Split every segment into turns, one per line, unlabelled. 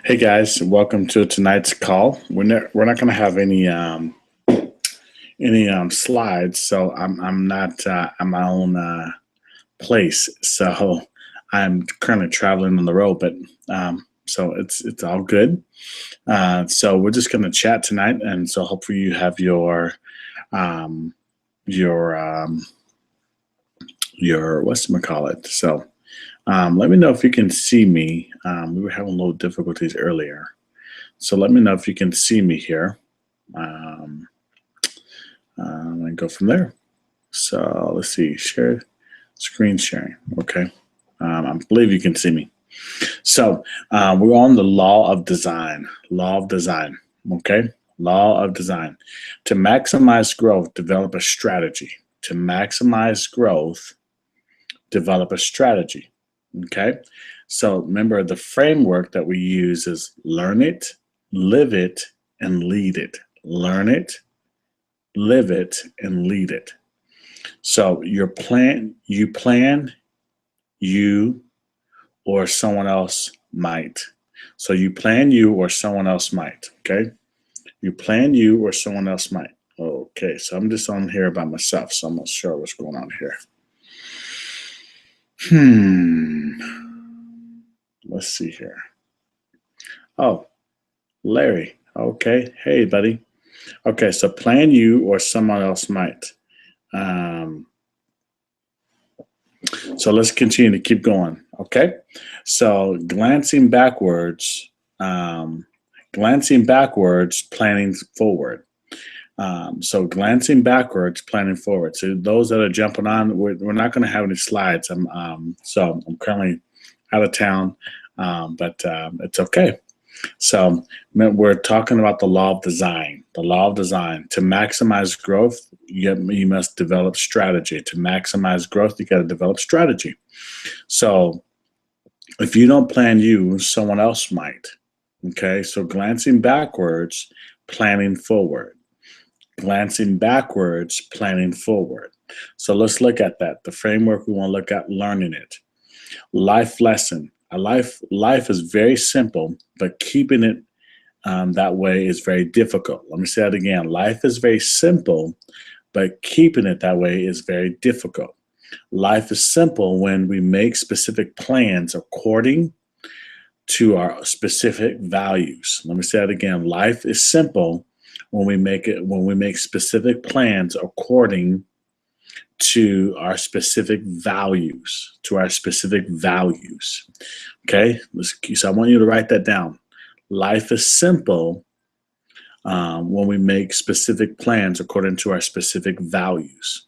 Hey guys, welcome to tonight's call. We're not going to have any slides, so I'm not at my own place. So I'm currently traveling on the road, but so it's all good. So we're just going to chat tonight, and so hopefully you have um, your what's. So let me know if you can see me. We were having a little difficulties earlier. So let me know if you can see me here. Um, and go from there. So let's see, share screen sharing. Okay. I believe you can see me. So we're on the law of design. Law of design. Okay. Law of design. To maximize growth, develop a strategy. To maximize growth, develop a strategy. Okay. So remember, the framework that we use is learn it, live it, and lead it. Learn it, live it, and lead it. So you plan, you or someone else might. So you plan, you or someone else might. Okay. You plan, you or someone else might. Okay. So I'm just on here by myself. So I'm not sure what's going on here. Let's see here. Oh, Larry. Okay. Hey, buddy. Okay. So plan, you or someone else might. Um, So let's continue to keep going. Okay. So glancing backwards, planning forward. So glancing backwards, planning forward. So those that are jumping on, we're not going to have any slides. I'm currently out of town, but it's okay. So we're talking about the law of design. The law of design. To maximize growth, you must develop strategy. To maximize growth, you got to develop strategy. So if you don't plan, you, someone else might. Okay. So glancing backwards, planning forward. Glancing backwards, planning forward. So let's look at that. The framework we want to look at, learning it. Life lesson. A life is very simple, but keeping it that way is very difficult. Let me say that again. Life is very simple, but keeping it that way is very difficult. Life is simple when we make specific plans according to our specific values. Let me say that again. Life is simple when we make specific plans according to our specific values, Okay, so I want you to write that down. Life is simple when we make specific plans according to our specific values.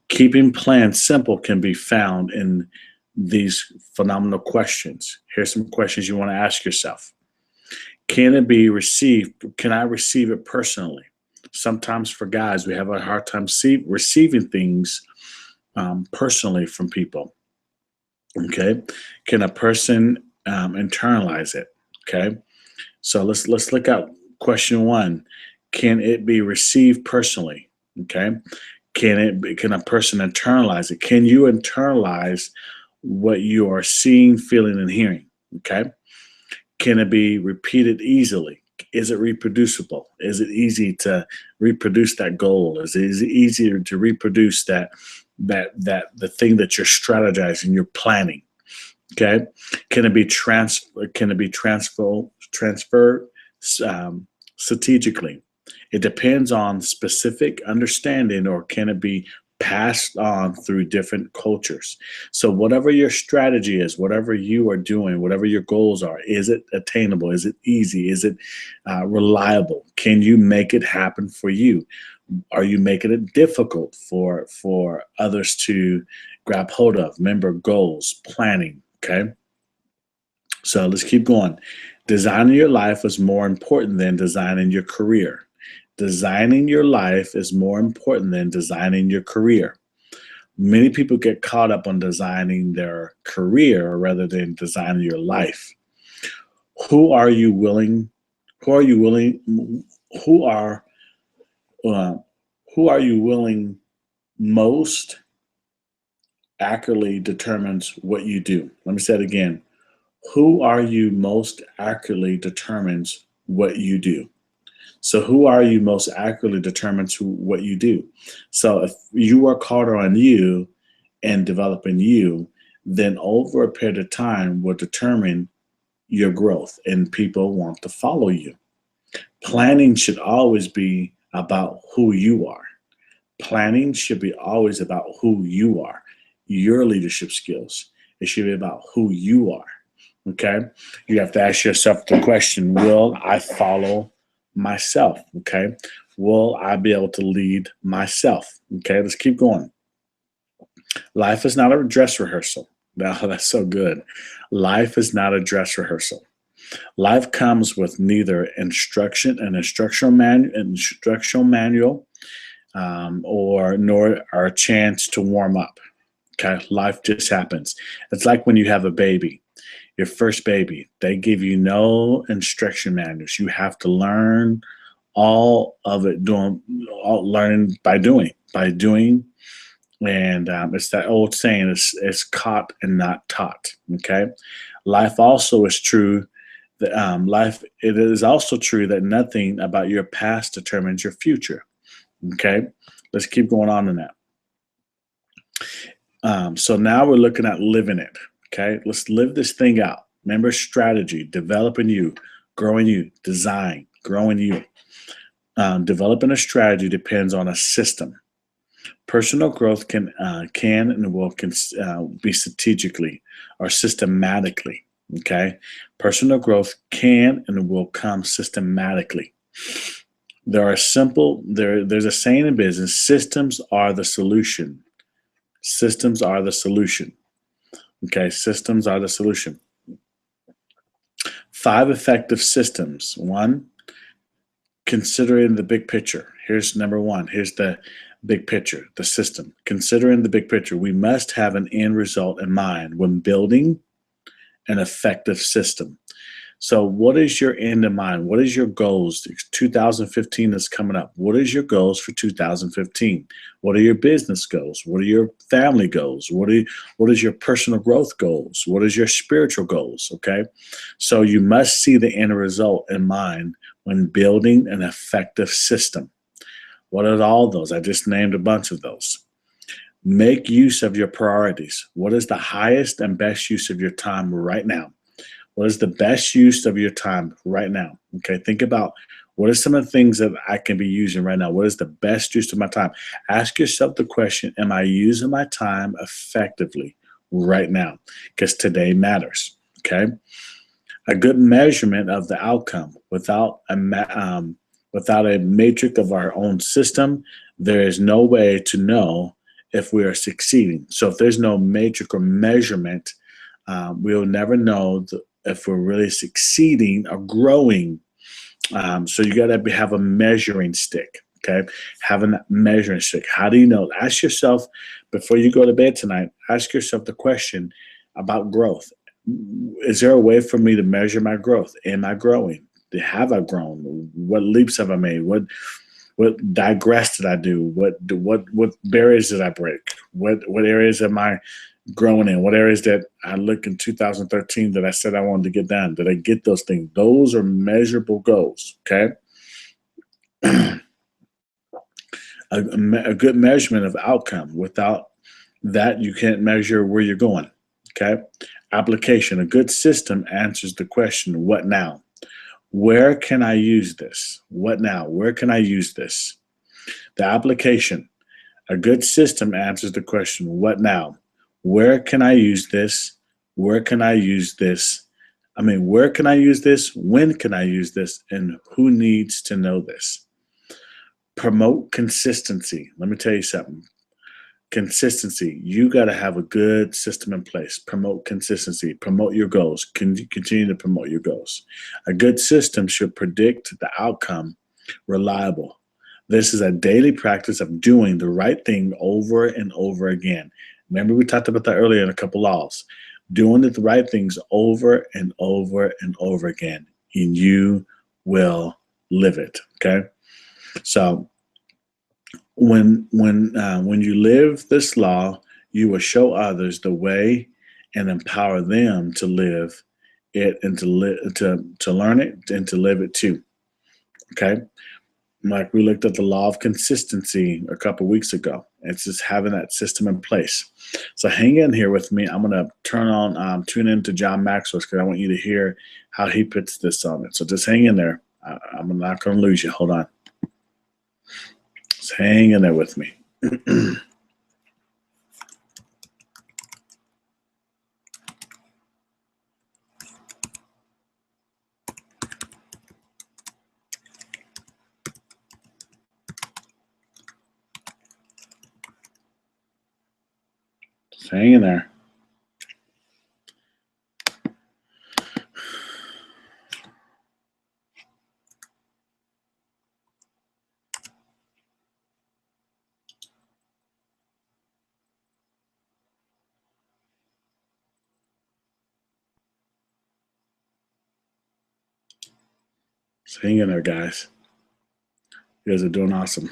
Keeping plans simple can be found in these phenomenal questions. Here's some questions you want to ask yourself. Can it be received? Can I receive it personally? Sometimes for guys, we have a hard time receiving things personally from people. Okay. Can a person internalize it? Okay. So let's look at question one. Can it be received personally? Okay. Can a person internalize it? Can you internalize what you are seeing, feeling, and hearing? Okay. Can it be repeated easily? Is it reproducible? Is it easy to reproduce that goal? Is it easier to reproduce that the thing that you're strategizing, you're planning? Okay. Can it be transferred strategically? It depends on specific understanding, or can it be passed on through different cultures? So whatever your strategy is, whatever you are doing, whatever your goals are, is it attainable? Is it easy? Is it reliable? Can you make it happen for you? Are you making it difficult for others to grab hold of? Remember, goals, planning. Okay. So let's keep going. Designing your life is more important than designing your career. Designing your life is more important than designing your career. Many people get caught up on designing their career rather than designing your life. Who are you willing? Who are you willing? Who are uh, who are you willing most accurately determines what you do. Let me say it again. Who are you most accurately determines what you do. So who are you most accurately determines what you do. So if you work harder on you and developing you, then over a period of time will determine your growth and people want to follow you. Planning should always be about who you are. Planning should be always about who you are, your leadership skills. It should be about who you are. Okay. You have to ask yourself the question, will I follow myself? Okay. Will I be able to lead myself? Okay. Let's keep going. Life is not a dress rehearsal. Now, that's so good. Life is not a dress rehearsal. Life comes with neither an instructional manual, or nor a chance to warm up. Okay, life just happens. It's like when you have a baby, your first baby. They give you no instruction manuals. You have to learn all of it learning by doing. And it's that old saying: it's caught and not taught. Okay, life also is true. It is also true that nothing about your past determines your future. Okay, let's keep going on in that. So now we're looking at living it. Okay, let's live this thing out. Remember, strategy, developing you, growing you, design, growing you. Developing a strategy depends on a system. Personal growth can and will be strategically or systematically. Okay, personal growth can and will come systematically. There's a saying in business: systems are the solution. Systems are the solution. Okay, systems are the solution. 5 effective systems. 1, considering the big picture. Here's number 1. Here's the big picture, the system. Considering the big picture, we must have an end result in mind when building an effective system. So what is your end in mind? What is your goals? 2015 is coming up. What is your goals for 2015? What are your business goals? What are your family goals? What is your personal growth goals? What is your spiritual goals? Okay. So you must see the end result in mind when building an effective system. What are all those? I just named a bunch of those. Make use of your priorities. What is the highest and best use of your time right now? What is the best use of your time right now? Okay, think about what are some of the things that I can be using right now? What is the best use of my time? Ask yourself the question, am I using my time effectively right now? Because today matters, okay? A good measurement of the outcome without a matrix of our own system, there is no way to know if we are succeeding. So if there's no matrix or measurement, we'll never know if we're really succeeding or growing. So you got to have a measuring stick, okay? Having that measuring stick. How do you know? Ask yourself, before you go to bed tonight, ask yourself the question about growth. Is there a way for me to measure my growth? Am I growing? Have I grown? What leaps have I made? What digress did I do? What barriers did I break? What areas am I growing in? What areas that I look in 2013 that I said I wanted to get done? Did I get those things? Those are measurable goals, okay? a good measurement of outcome. Without that, you can't measure where you're going, okay? Application. A good system answers the question, what now? Where can I use this? What now? Where can I use this? The application. A good system answers the question, what now? Where can I use this? Where can I use this? Where can I use this? When can I use this? And who needs to know this? Promote consistency. Let me tell you something. Consistency. You got to have a good system in place. Promote consistency. Promote your goals. Continue to promote your goals. A good system should predict the outcome reliable. This is a daily practice of doing the right thing over and over again. Remember, we talked about that earlier in a couple laws. Doing the right things over and over and over again, and you will live it. Okay. So when you live this law, you will show others the way and empower them to live it and to learn it and to live it too. Okay. Like we looked at the law of consistency a couple weeks ago. It's just having that system in place. So hang in here with me. I'm gonna tune into John Maxwell because I want you to hear how he puts this on it. So just hang in there. I'm not gonna lose you. Hold on. Just hang in there with me. Just hang in there. Just hang in there, guys. You guys are doing awesome.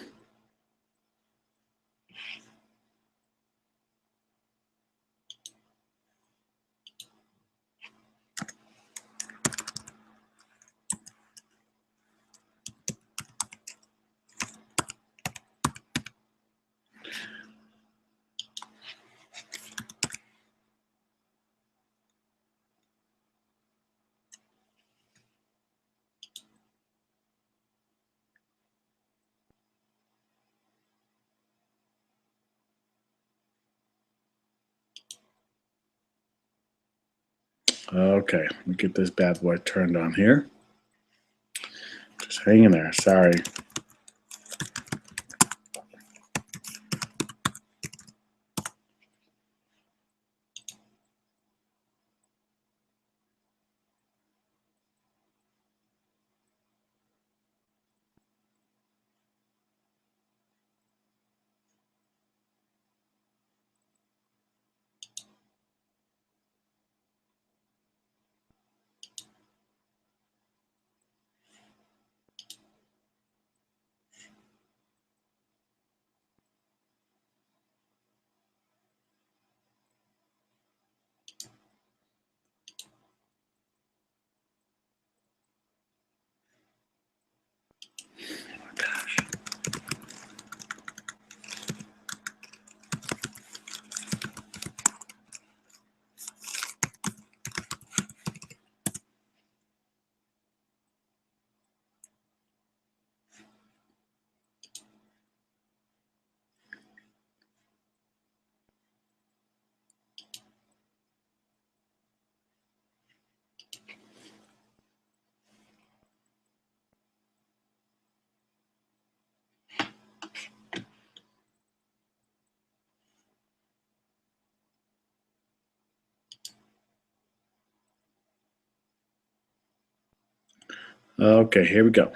Okay, let me get this bad boy turned on here. Just hang in there. Sorry. Okay, here we go.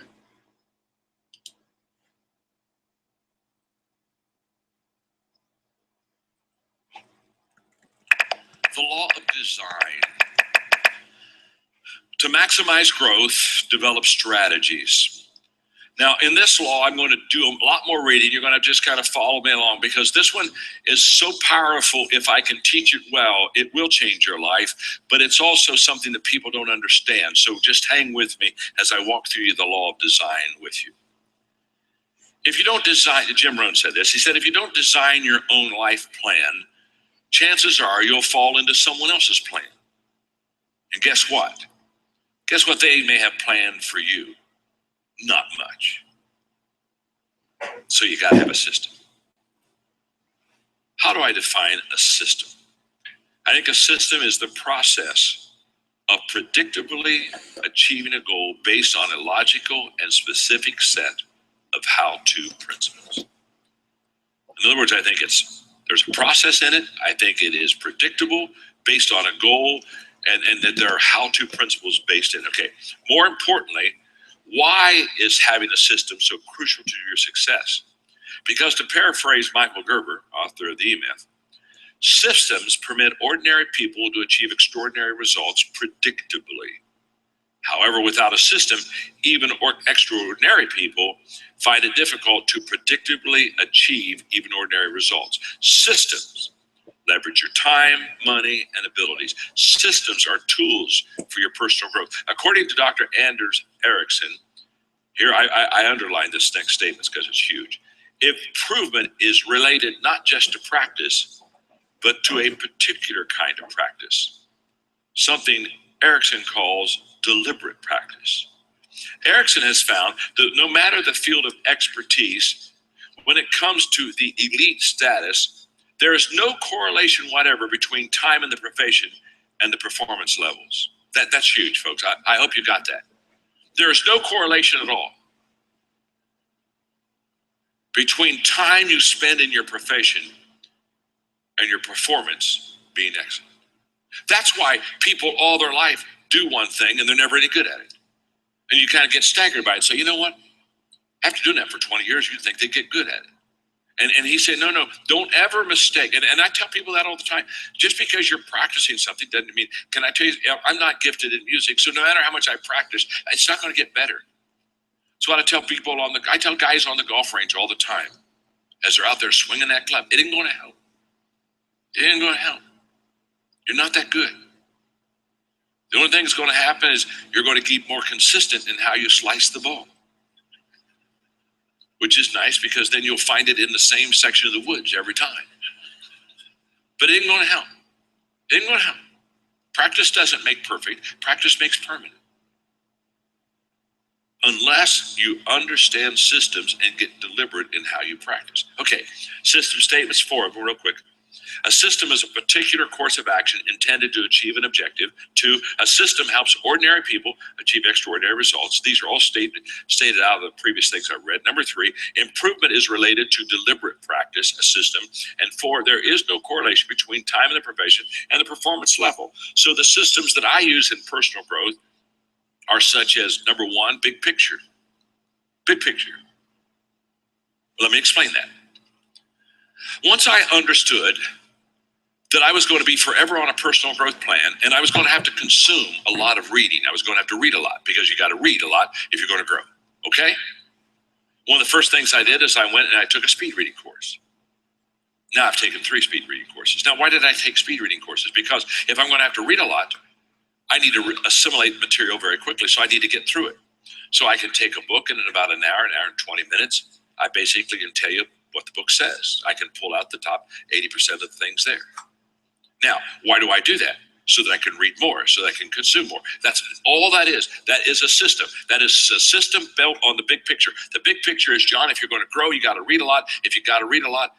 The law of design. To maximize growth, develop strategies. Now, in this law, I'm going to do a lot more reading. You're going to just kind of follow me along because this one is so powerful. If I can teach it well, it will change your life, but it's also something that people don't understand. So just hang with me as I walk through the law of design with you. If you don't design, Jim Rohn said this, he said, if you don't design your own life plan, chances are you'll fall into someone else's plan. And guess what? Guess what they may have planned for you? Not much. So you got to have a system. How do I define a system? I think a system is the process of predictably achieving a goal based on a logical and specific set of how-to principles. In other words, I think there's a process in it. I think it is predictable based on a goal and that there are how-to principles based in. Okay, more importantly, why is having a system so crucial to your success? Because to paraphrase Michael Gerber, author of The E-Myth, systems permit ordinary people to achieve extraordinary results predictably. However, without a system, even extraordinary people find it difficult to predictably achieve even ordinary results. Systems Leverage your time, money, and abilities. Systems are tools for your personal growth. According to Dr. Anders Ericsson, here I underline this next statement because it's huge. Improvement is related not just to practice, but to a particular kind of practice, something Ericsson calls deliberate practice. Ericsson has found that no matter the field of expertise, when it comes to the elite status, there is no correlation whatever between time in the profession and the performance levels. That's huge, folks. I hope you got that. There is no correlation at all between time you spend in your profession and your performance being excellent. That's why people all their life do one thing and they're never any good at it. And you kind of get staggered by it and say, you know what? After doing that for 20 years, you'd think they get good at it. And he said, no, don't ever mistake. And I tell people that all the time. Just because you're practicing something doesn't mean, can I tell you, I'm not gifted in music. So no matter how much I practice, it's not going to get better. That's what I tell people I tell guys on the golf range all the time as they're out there swinging that club. It ain't going to help. It ain't going to help. You're not that good. The only thing that's going to happen is you're going to keep more consistent in how you slice the ball, which is nice because then you'll find it in the same section of the woods every time. But it ain't going to help. It ain't going to help. Practice doesn't make perfect. Practice makes permanent. Unless you understand systems and get deliberate in how you practice. Okay, system statements 4 of them real quick. A system is a particular course of action intended to achieve an objective. 2, a system helps ordinary people achieve extraordinary results. These are all stated out of the previous things I read. Number 3, improvement is related to deliberate practice, a system. And 4, there is no correlation between time in the profession and the performance level. So the systems that I use in personal growth are such as, number 1, big picture. Big picture. Let me explain that. Once I understood that I was going to be forever on a personal growth plan and I was going to have to consume a lot of reading. I was going to have to read a lot because you got to read a lot if you're going to grow. Okay? One of the first things I did is I went and I took a speed reading course. Now I've taken 3 speed reading courses. Now, why did I take speed reading courses? Because if I'm going to have to read a lot, I need to assimilate material very quickly, so I need to get through it. So I can take a book and in about an hour and 20 minutes, I basically can tell you what the book says. I can pull out the top 80% of the things there. Now, why do I do that? So that I can read more, so that I can consume more. That's all that is. That is a system. That is a system built on the big picture. The big picture is, John, if you're going to grow, you got to read a lot. If you got to read a lot,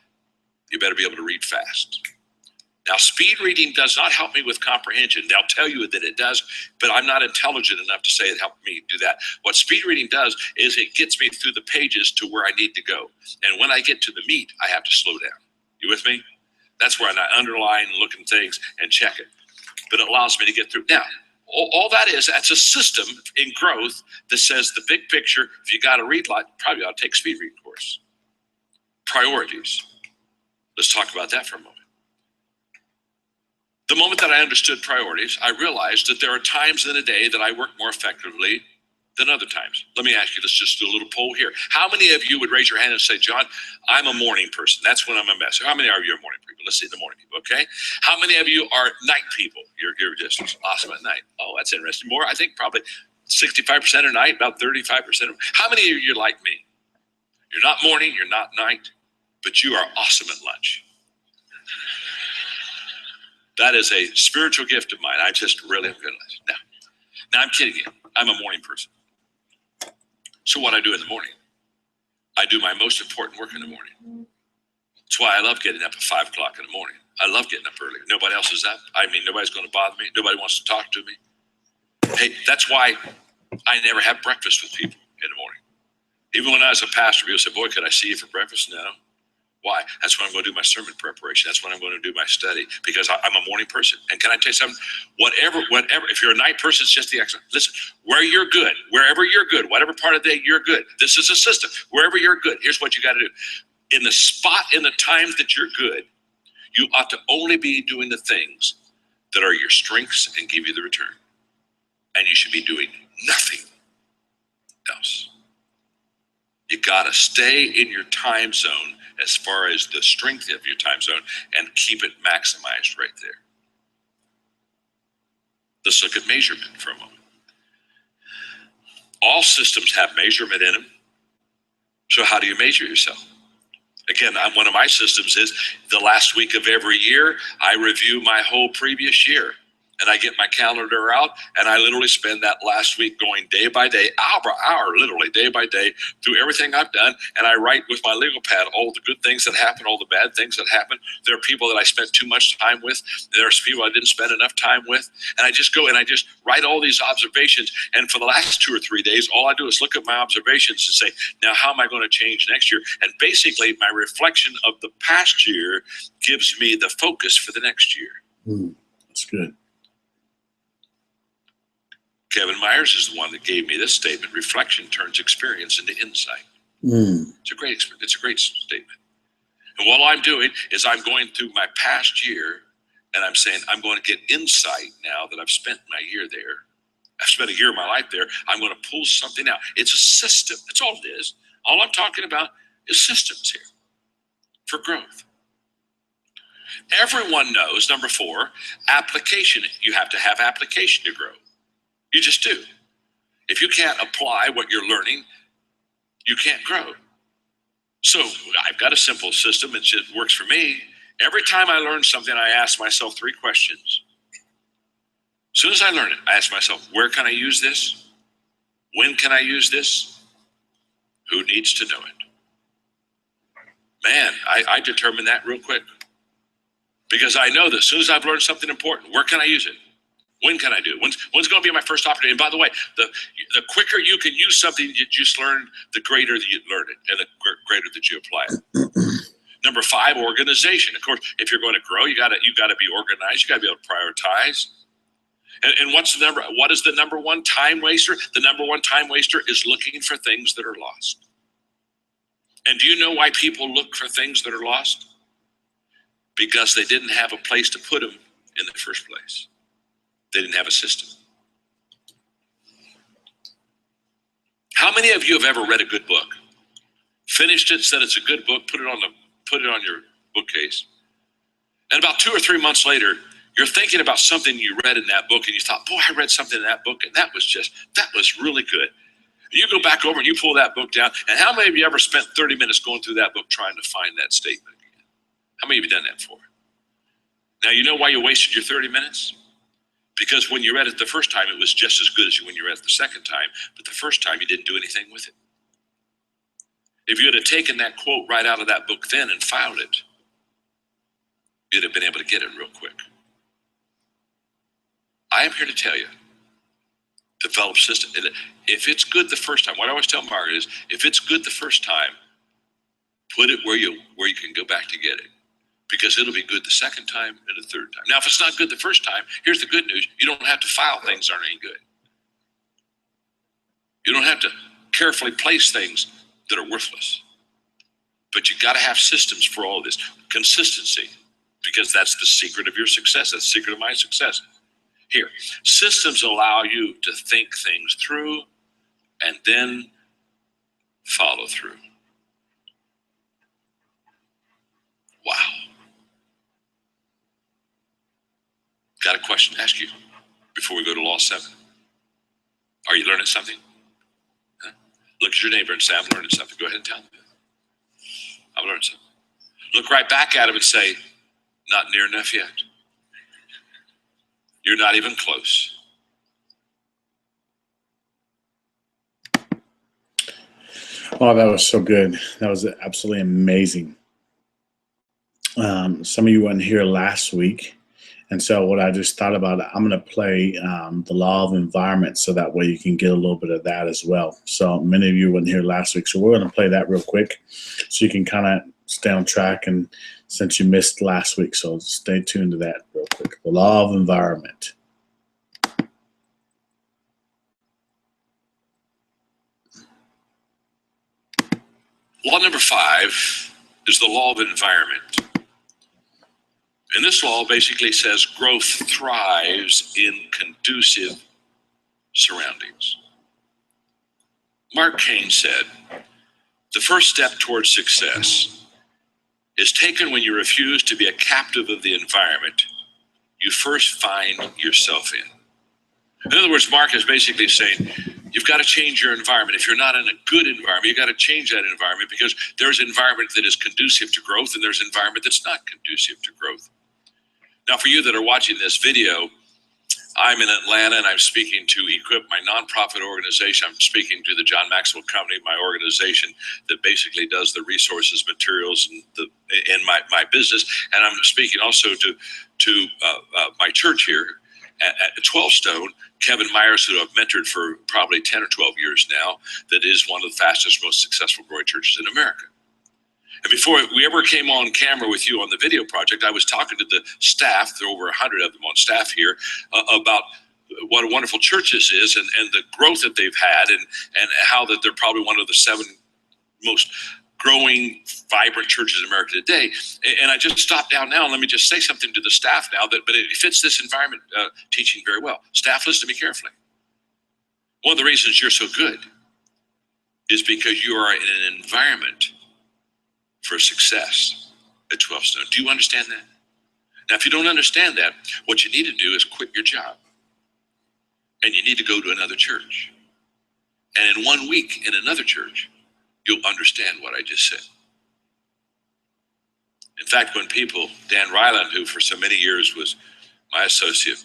you better be able to read fast. Now, speed reading does not help me with comprehension. They'll tell you that it does, but I'm not intelligent enough to say it helped me do that. What speed reading does is it gets me through the pages to where I need to go. And when I get to the meat, I have to slow down. You with me? That's where I underline and look at things and check it. But it allows me to get through. Now, all that is, that's a system in growth that says the big picture. If you got to read a lot, probably ought to take a speed reading course. Priorities. Let's talk about that for a moment. The moment that I understood priorities, I realized that there are times in a day that I work more effectively than other times. Let me ask you, let's just do a little poll here. How many of you would raise your hand and say, John, I'm a morning person. That's when I'm a mess. How many of you are morning people? Let's see the morning people, okay? How many of you are night people? You're just awesome at night. Oh, that's interesting. More, I think probably 65% are night, about 35%. How many of you are like me? You're not morning, you're not night, but you are awesome at lunch. That is a spiritual gift of mine. I just really am good at lunch. Now I'm kidding you. I'm a morning person. So what I do in the morning, I do my most important work in the morning. That's why I love getting up at 5 o'clock in the morning. I love getting up early. Nobody else is up. I mean, nobody's going to bother me. Nobody wants to talk to me. Hey, that's why I never have breakfast with people in the morning. Even when I was a pastor, people said, boy, could I see you for breakfast? No. Why? That's when I'm going to do my sermon preparation. That's when I'm going to do my study because I'm a morning person. And can I tell you something? Whatever, if you're a night person, it's just the excellent. Listen, wherever you're good, whatever part of the day you're good. This is a system. Wherever you're good, here's what you got to do. In the spot, in the times that you're good, you ought to only be doing the things that are your strengths and give you the return. And you should be doing nothing else. You got to stay in your time zone as far as the strength of your time zone and keep it maximized right there. Let's look at measurement for a moment. All systems have measurement in them. So how do you measure yourself? Again, one of my systems is the last week of every year, I review my whole previous year. And I get my calendar out, and I literally spend that last week going day by day, hour by hour, literally day by day, through everything I've done. And I write with my legal pad all the good things that happen, all the bad things that happen. There are people that I spent too much time with. There's people I didn't spend enough time with. And I just go and I just write all these observations. And for the last 2 or 3 days, all I do is look at my observations and say, now how am I going to change next year? And basically, my reflection of the past year gives me the focus for the next year.
That's good.
Kevin Myers is the one that gave me this statement: reflection turns experience into insight. It's a great statement. And what I'm doing is I'm going through my past year and I'm saying, I'm going to get insight now that I've spent my year there. I've spent a year of my life there. I'm going to pull something out. It's a system. That's all it is. All I'm talking about is systems here for growth. Everyone knows, number 4, application. You have to have application to grow. You just do. If you can't apply what you're learning, you can't grow. So I've got a simple system. It just works for me. Every time I learn something, I ask myself 3 questions. As soon as I learn it, I ask myself, where can I use this? When can I use this? Who needs to know it? Man, I determine that real quick. Because I know that as soon as I've learned something important, where can I use it? When can I do it? When's going to be my first opportunity? And by the way, the quicker you can use something you just learned, the greater that you learn it and the greater that you apply it. Number 5, organization. Of course, if you're going to grow, you got to be organized. You got to be able to prioritize. And what is the number 1 time waster? The number 1 time waster is looking for things that are lost. And do you know why people look for things that are lost? Because they didn't have a place to put them in the first place. They didn't have a system. How many of you have ever read a good book? Finished it, said it's a good book, put it on your bookcase. And about 2 or 3 months later, you're thinking about something you read in that book and you thought, boy, I read something in that book and that was really good. And you go back over and you pull that book down. And how many of you ever spent 30 minutes going through that book trying to find that statement again? How many of you done that before? Now, you know why you wasted your 30 minutes? Because when you read it the first time, it was just as good as when you read it the second time. But the first time, you didn't do anything with it. If you had taken that quote right out of that book then and filed it, you'd have been able to get it real quick. I am here to tell you, develop system. If it's good the first time, what I always tell Margaret is, if it's good the first time, put it where you can go back to get it. Because it'll be good the second time and the third time. Now, if it's not good the first time, here's the good news. You don't have to file things that aren't any good. You don't have to carefully place things that are worthless. But you got to have systems for all of this. Consistency, because that's the secret of your success. That's the secret of my success. Here, systems allow you to think things through and then follow through. Wow. Got a question to ask you before we go to Law 7. Are you learning something? Huh? Look at your neighbor and say, I'm learning something. Go ahead and tell them. I'm learning something. Look right back at him and say, not near enough yet. You're not even close.
Oh, that was so good. That was absolutely amazing. Some of you weren't here last week. And so what I just thought about, I'm going to play the law of environment so that way you can get a little bit of that as well. So many of you weren't here last week. So we're going to play that real quick so you can kind of stay on track, and since you missed last week. So stay tuned to that real quick. The law of environment.
Law number 5 is the law of environment. And this law basically says growth thrives in conducive surroundings. Mark Cain said, the first step towards success is taken when you refuse to be a captive of the environment you first find yourself in. In other words, Mark is basically saying, you've got to change your environment. If you're not in a good environment, you've got to change that environment, because there's an environment that is conducive to growth and there's an environment that's not conducive to growth. Now, for you that are watching this video, I'm in Atlanta and I'm speaking to Equip, my nonprofit organization. I'm speaking to the John Maxwell Company, my organization that basically does the resources, materials, and in my business. And I'm speaking also to my church here at 12 Stone, Kevin Myers, who I've mentored for probably 10 or 12 years now, that is one of the fastest, most successful growing churches in America. And before we ever came on camera with you on the video project, I was talking to the staff, there are over 100 of them on staff here, about what a wonderful church this is, and the growth that they've had, and how that they're probably one of the 7 most growing, vibrant churches in America today. And I just stopped down now, and let me just say something to the staff now, but it fits this environment teaching very well. Staff, listen to me carefully. One of the reasons you're so good is because you are in an environment for success at 12 Stone. Do you understand that? Now, if you don't understand that, what you need to do is quit your job. And you need to go to another church. And in 1 week in another church, you'll understand what I just said. In fact, when people, Dan Ryland, who for so many years was my associate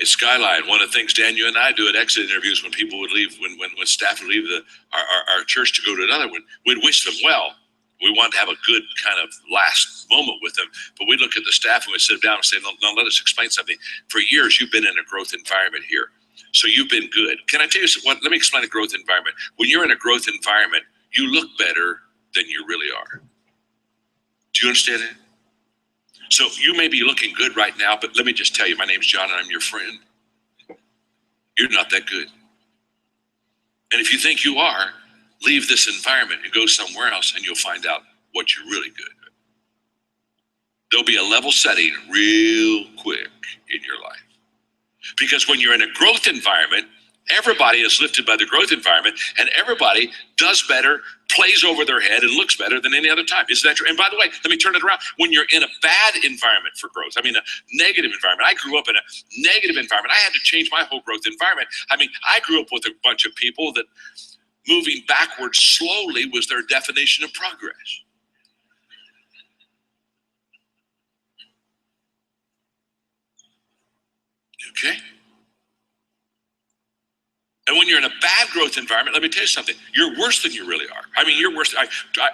at Skyline, one of the things Dan, you and I do at exit interviews when people would leave, when staff would leave our church to go to another one, we'd wish them well. We wanted to have a good kind of last moment with them, but we look at the staff and we sit down and say, no, let us explain something. For years, you've been in a growth environment here. So you've been good. Can I tell you what? Let me explain a growth environment. When you're in a growth environment, you look better than you really are. Do you understand that? So you may be looking good right now, but let me just tell you, my name's John and I'm your friend. You're not that good. And if you think you are, leave this environment and go somewhere else and you'll find out what you're really good at. There'll be a level setting real quick in your life. Because when you're in a growth environment, everybody is lifted by the growth environment, and everybody does better, plays over their head, and looks better than any other time. Isn't that true? And by the way, let me turn it around. When you're in a bad environment for growth, I mean a negative environment. I grew up in a negative environment. I had to change my whole growth environment. I mean, I grew up with a bunch of people that moving backwards slowly was their definition of progress. Okay? And when you're in a bad growth environment, let me tell you something, you're worse than you really are. I mean, you're worse.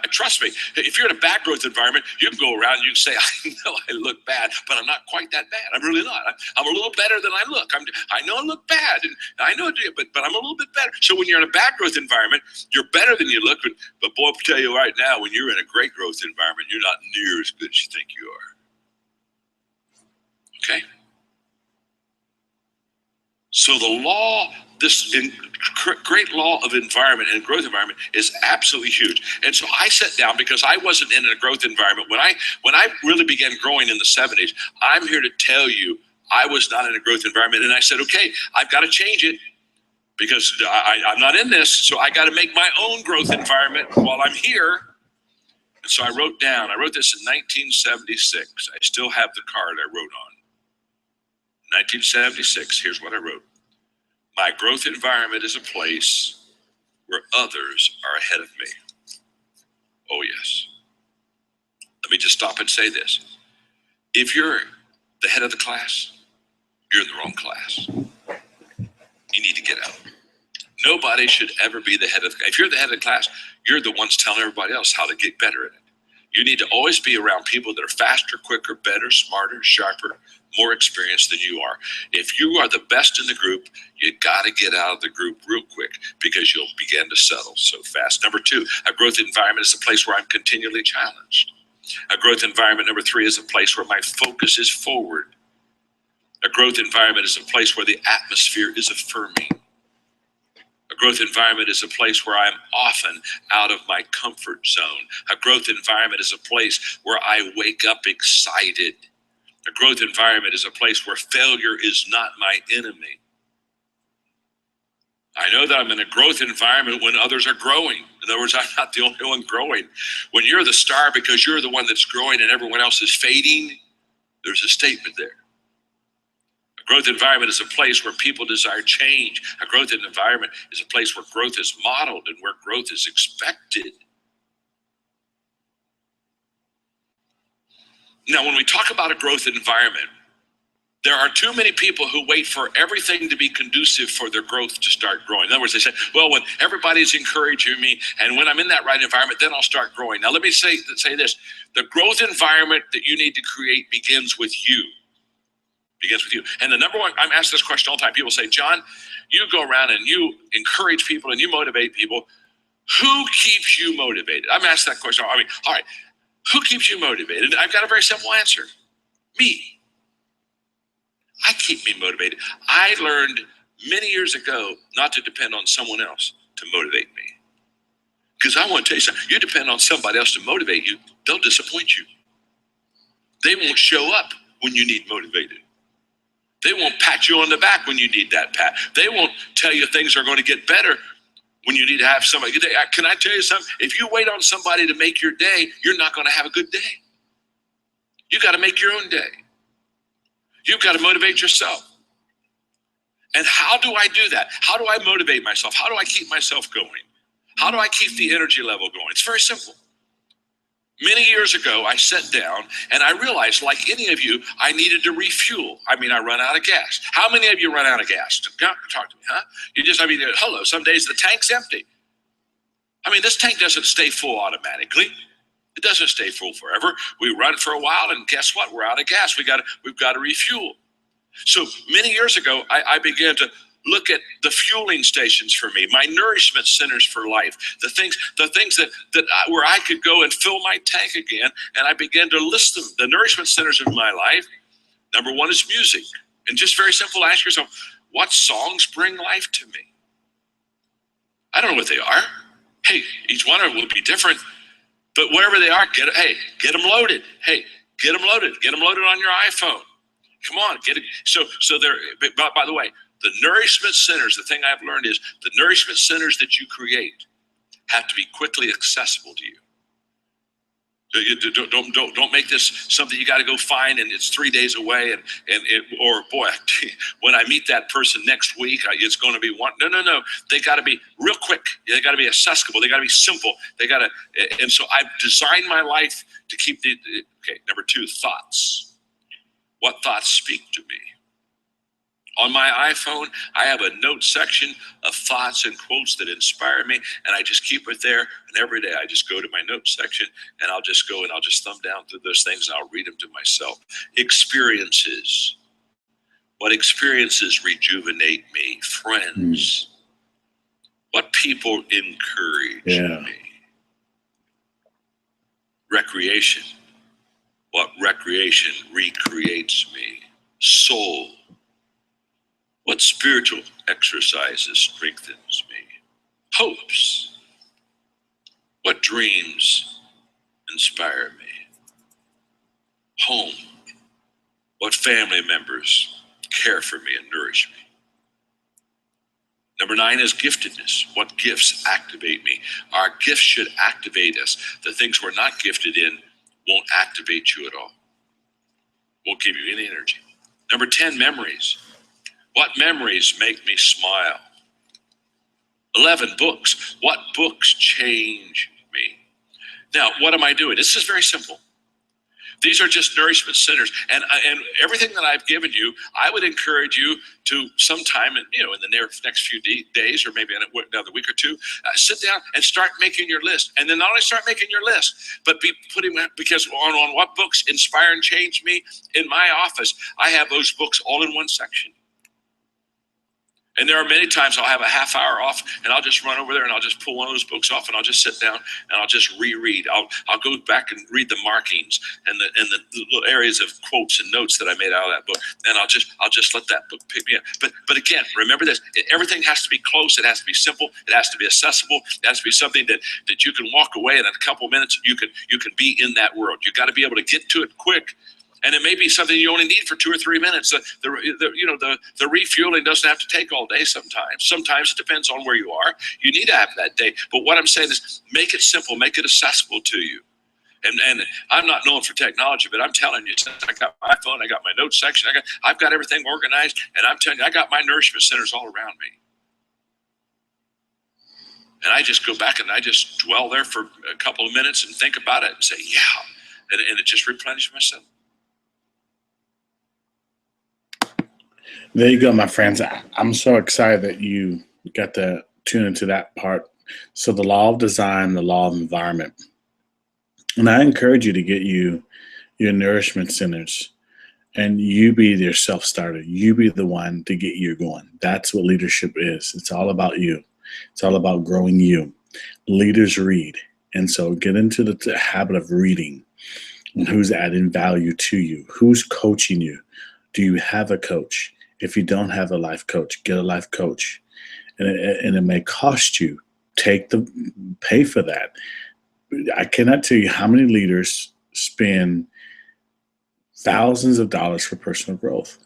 Trust me, if you're in a bad growth environment, you can go around and you can say, I know I look bad, but I'm not quite that bad. I'm really not. I'm a little better than I look. I know I look bad, and I know I do, but I'm a little bit better. So when you're in a bad growth environment, you're better than you look. But boy, I'll tell you right now, when you're in a great growth environment, you're not near as good as you think you are. Okay? So the law, this great law of environment and growth environment is absolutely huge. And so I sat down because I wasn't in a growth environment. When I really began growing in the 70s, I'm here to tell you I was not in a growth environment. And I said, okay, I've got to change it because I'm not in this. So I got to make my own growth environment while I'm here. And so I wrote this in 1976. I still have the card I wrote on. 1976, here's what I wrote. My growth environment is a place where others are ahead of me. Oh, yes. Let me just stop and say this. If you're the head of the class, you're in the wrong class. You need to get out. Nobody should ever be the head of the class. If you're the head of the class, you're the ones telling everybody else how to get better at it. You need to always be around people that are faster, quicker, better, smarter, sharper, more experienced than you are. If you are the best in the group, you got to get out of the group real quick because you'll begin to settle so fast. Number 2, a growth environment is a place where I'm continually challenged. A growth environment, number 3, is a place where my focus is forward. A growth environment is a place where the atmosphere is affirming. A growth environment is a place where I'm often out of my comfort zone. A growth environment is a place where I wake up excited. A growth environment is a place where failure is not my enemy. I know that I'm in a growth environment when others are growing. In other words, I'm not the only one growing. When you're the star because you're the one that's growing and everyone else is fading, there's a statement there. A growth environment is a place where people desire change. A growth environment is a place where growth is modeled and where growth is expected. Now, when we talk about a growth environment, there are too many people who wait for everything to be conducive for their growth to start growing. In other words, they say, well, when everybody's encouraging me and when I'm in that right environment, then I'll start growing. Now, let me say this. The growth environment that you need to create begins with you. Begins with you. And the number one, I'm asked this question all the time. People say, John, you go around and you encourage people and you motivate people. Who keeps you motivated? I'm asked that question. I mean, all right, who keeps you motivated? I've got a very simple answer. Me. I keep me motivated. I learned many years ago not to depend on someone else to motivate me. Because I want to tell you something. You depend on somebody else to motivate you, they'll disappoint you. They won't show up when you need motivated. They won't pat you on the back when you need that pat. They won't tell you things are going to get better when you need to have somebody. Can I tell you something? If you wait on somebody to make your day, you're not going to have a good day. You got to make your own day. You've got to motivate yourself. And how do I do that? How do I motivate myself? How do I keep myself going? How do I keep the energy level going? It's very simple. Many years ago, I sat down and I realized, like any of you, I needed to refuel. I mean, I run out of gas. How many of you run out of gas? Talk to me, huh? Hello, some days the tank's empty. I mean, this tank doesn't stay full automatically. It doesn't stay full forever. We run for a while, and guess what? We're out of gas. We've got to refuel. So many years ago, I began to look at the fueling stations for me, my nourishment centers for life, the things where I could go and fill my tank again. And I began to list them. The nourishment centers of my life. Number one is music, and just very simple. Ask yourself, what songs bring life to me? I don't know what they are. Hey, each one of them will be different. But wherever they are, get them loaded. Hey, get them loaded. Get them loaded on your iPhone. Come on, get it. So they're. By the way, the nourishment centers. The thing I've learned is the nourishment centers that you create have to be quickly accessible to you. Don't make this something you got to go find and it's 3 days away or boy, when I meet that person next week, it's going to be one. No. They got to be real quick. They got to be accessible. They got to be simple. And so I've designed my life to keep number two, thoughts. What thoughts speak to me? On my iPhone, I have a note section of thoughts and quotes that inspire me, and I just keep it there. And every day I just go to my note section, and I'll just go and I'll just thumb down through those things, and I'll read them to myself. Experiences. What experiences rejuvenate me? Friends. What people encourage me? Recreation. What recreation recreates me? Soul. What spiritual exercises strengthens me? Hopes. What dreams inspire me? Home. What family members care for me and nourish me? Number 9 is giftedness. What gifts activate me? Our gifts should activate us. The things we're not gifted in won't activate you at all. Won't give you any energy. Number 10, memories. What memories make me smile? 11, books. What books change me? Now, what am I doing? This is very simple. These are just nourishment centers. And everything that I've given you, I would encourage you to sometime in the next few days or maybe another week or two, sit down and start making your list. And then not only start making your list, but be putting, because on what books inspire and change me, in my office, I have those books all in one section. And there are many times I'll have a half hour off and I'll just run over there and I'll just pull one of those books off and I'll just sit down and I'll just reread. I'll go back and read the markings and the little areas of quotes and notes that I made out of that book. And I'll just let that book pick me up. But again, remember this, everything has to be close. It has to be simple. It has to be accessible. It has to be something that you can walk away and in a couple of minutes you can be in that world. You got to be able to get to it quick. And it may be something you only need for 2 or 3 minutes. The refueling doesn't have to take all day sometimes. Sometimes it depends on where you are. You need to have that day. But what I'm saying is make it simple, make it accessible to you. And I'm not known for technology, but I'm telling you, since I got my phone, I got my notes section, I've got everything organized, and I'm telling you, I got my nourishment centers all around me. And I just go back and I just dwell there for a couple of minutes and think about it and say, yeah. And it just replenishes myself.
There you go, my friends. I'm so excited that you got to tune into that part. So the law of design, the law of environment. And I encourage you to get your nourishment centers, and you be your self-starter. You be the one to get you going. That's what leadership is. It's all about you. It's all about growing you. Leaders read. And so get into the habit of reading, and who's adding value to you, who's coaching you. Do you have a coach? If you don't have a life coach, get a life coach. And it may cost you. Pay for that. I cannot tell you how many leaders spend thousands of dollars for personal growth.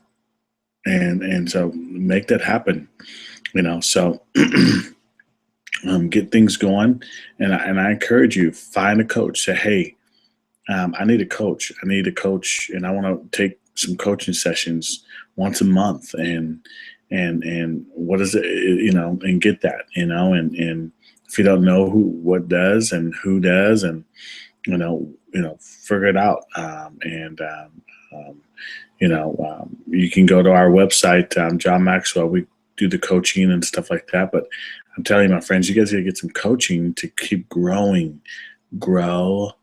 And so make that happen, so get things going. And I encourage you, find a coach. Say, hey, I need a coach. And I want to take some coaching sessions once a month, and what is it, and get that, and if you don't know what does and who does, and figure it out. You can go to our website, John Maxwell. We do the coaching and stuff like that. But I'm telling you, my friends, you guys got to get some coaching to keep growing, grow.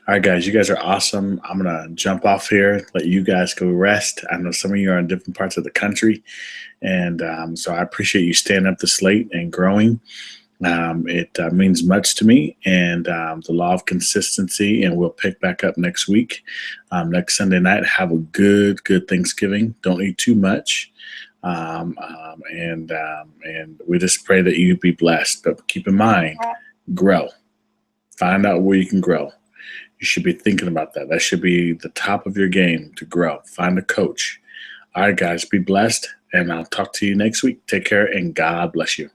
All right, guys, you guys are awesome. I'm going to jump off here, let you guys go rest. I know some of you are in different parts of the country. And so I appreciate you staying up this late and growing. It means much to me, and the law of consistency, and we'll pick back up next week. Next Sunday night, have a good Thanksgiving. Don't eat too much. And we just pray that you be blessed. But keep in mind, grow. Find out where you can grow. You should be thinking about that. That should be the top of your game, to grow. Find a coach. All right, guys, be blessed, and I'll talk to you next week. Take care, and God bless you.